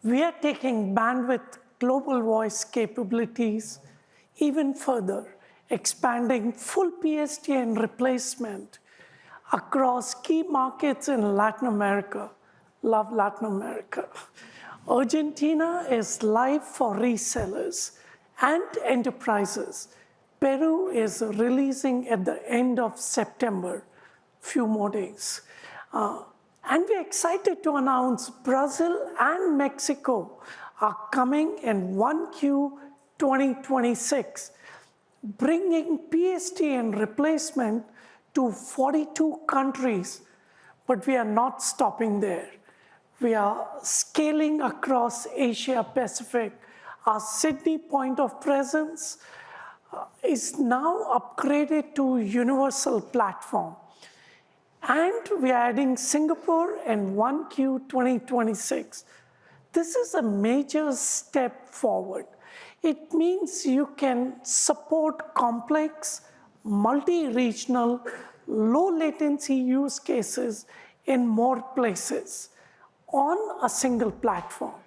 We are taking bandwidth global voice capabilities even further, expanding full PSTN replacement across key markets in Latin America. Love Latin America. Argentina is live for resellers and enterprises. Peru is releasing at the end of September, few more days. And we're excited to announce Brazil and Mexico are coming in 1Q 2026, bringing PSTN replacement to 42 countries. But we are not stopping there. We are scaling across Asia Pacific. Our Sydney point of presence is now upgraded to universal platform. And we are adding Singapore in 1Q 2026. This is a major step forward. It means you can support complex, multi-regional, low-latency use cases in more places on a single platform.